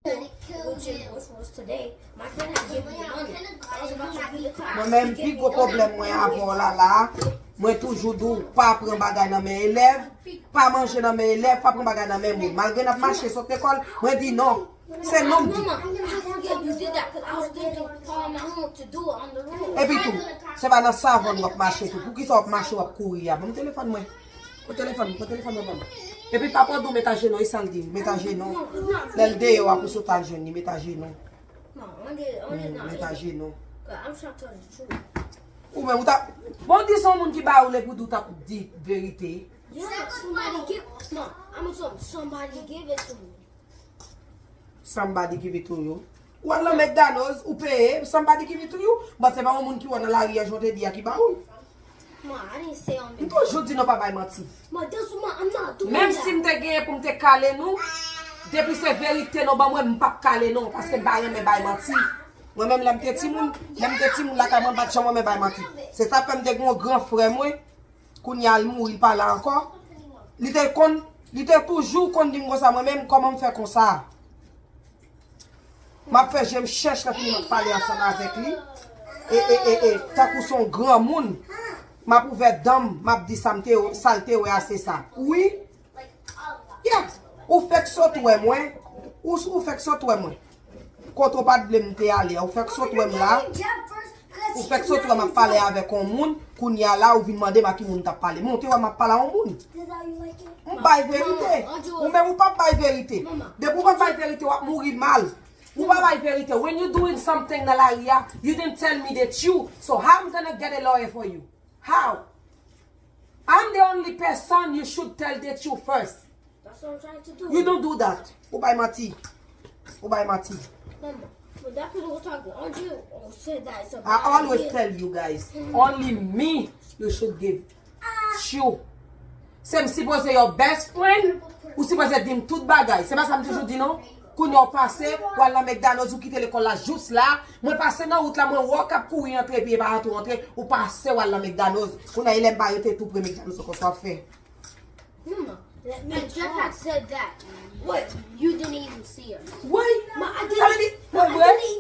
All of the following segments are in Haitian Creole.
which was today, my friend had given me money. I was about to be the class. Moi-même, plus gros problème moi avant là, moi toujours dou pas prendre bagay dans mes élèves, pas manger dans mes élèves, pas prendre bagay dans mes moun. Malgré n'a marché sur l'école, moi dis non. C'est non. Mama, I forget you did that because I was thinking calling my home to do it on the road. Et puis tout, c'est pas dans ça qu'on va marcher tout. Pour qui ça va marcher va courir. Mon téléphone moi. Mon téléphone moi. Et puis papa dou mettre genou, il s'en dit, mettre genou. L'LD ou pour sauter genou, mettre genou. No, on did not. Mettre genou. I'm trying to tell the truth. Ou même ou ta bon dis son monde qui ba ou le pour ta dit vérité. Yeah, somebody give it to me. Somebody give it to you. Ou alors McDonald's ou paye, somebody give it to you. But c'est pas un monde qui va dans la rue ajouter dire qui ba ou. Ma, I didn't say on Tu toujours dis non pas bail menti. Ma, that's what I'm not doing. Même that. si m'te gagné pour m'te caler nous, depuis c'est vérité non ba moi m'pas caler non parce que bail mais bail menti. Moi même l'aime te timoun la ka m'pas chambre mais bail menti. C'est ça fait m'te grand frère moi kounya al mourir pas là encore. Il était toujours kon dit ça moi même comment me faire comme ça. M'a fait je me cherche quand il m'a parlé ensemble avec lui et ta pour son grand monde m'a pouvet dame m'a dit ça me saleté ouais c'est ça. Oui. Yeah. Ou fait saute ouais moi. Ou fait saute ouais moi. Quand on pas de blâme te aller, ou fait saute ouais là. Ou fait saute ouais m'a parler avec un monde kounya là ou vinn demander ma qui monde t'a parlé. Monter ouais m'a parler un monde. On pas vérité. Ou même ou pas vérité. De pour pas vérité ou mourir mal. Ou pas vérité. When you doing something dans la ria, you didn't tell me that you. So how I'm gonna get a lawyer for you? How? I'm the only person you should tell that you first. That's what I'm trying to do. You don't do that. Ou buy my tea. Ou buy my tea. Mama, but that people was talking. Aren't you said that it's a I always tell you guys, only me you should give. You. C'est supposé your best friend ou supposé dire toute bagaille. C'est pas ça me toujours dit non? Quand on passe, voilà McDonald's ou quitter l'école là juste là, moi passer dans route là, moi walk up courir entrer puis pas rentrer ou passer voilà McDonald's. Qu'on a il aime pas arrêter tout premier McDonald's qu'on soit fait. Mama, Jeff had said that. What? You didn't even see her. Why? Ma, I didn't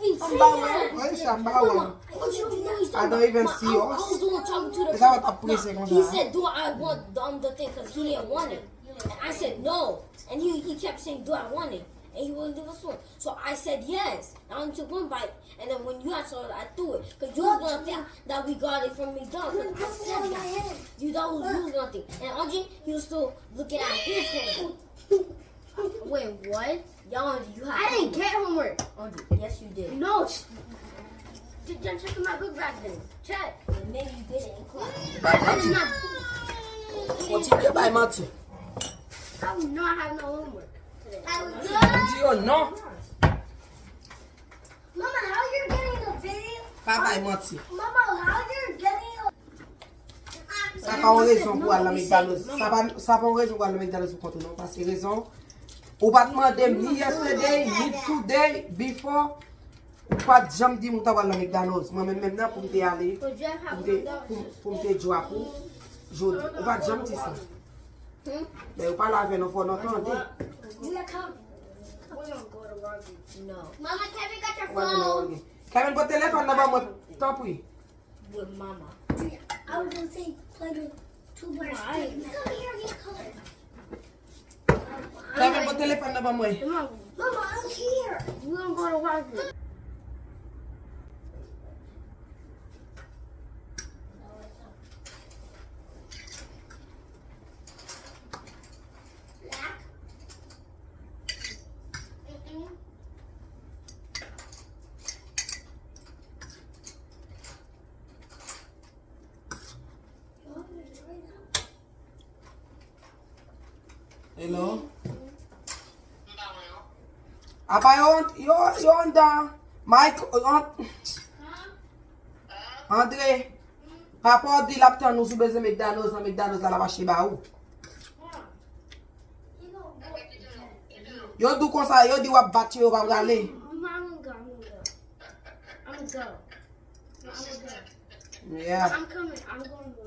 even see her. Why is Mama, what you know he's I talking don't about? even see I yours. was the one talking to the Is that what I'm No, he said, do I want the thing because he didn't want it. And I said no. And he kept saying, do I want it? And he wouldn't give us one. So I said yes. I only took one bite. And then when you had saw it, I threw it. Because you was going to think that we got it from McDonald's. I said that. You thought you was going to think. And Audrey, he was still looking at his homework. Wait, what? Y'all, you had I didn't get homework. Audrey, yes, you did. No. Just check my book back then. Check. And maybe you did it in class. I did not. Continue by Matthew. I would not have no homework. Dis non. Mama, how you're getting the video? Pas by Matthew. Mama, how you're getting Ça pas une raison pour aller à McDonald's. Ça pas une raison pour aller à McDonald's pour non parce que raison. Ou pas demander ni yesterday, ni today, before. Ou pas jamais dire m'ta aller à McDonald's. Moi même maintenant pour me aller pour me jouer pour jodi. Ou pas jamais dire ça. Mais ou pas laver nos fois n'entendez. We don't go to rugby. No. Mama, Kevin got your Ouais, phone. non. Kevin votre téléphone là-bas moi tant pis. With mama. I was gonna say play with two birds. Why? Come here and get color. Kevin votre téléphone là-bas moi. Mama, Mama, I'm here. we don't go to rugby. Hello. Apa yo on down. Mike on. André. Papa dit l'aptan nous sous besoin McDonald's à la vache ba ou. Yo dou comme ça, yo di wap battre yo pa aller. I'm gonna go. Yeah. I'm coming. I'm going to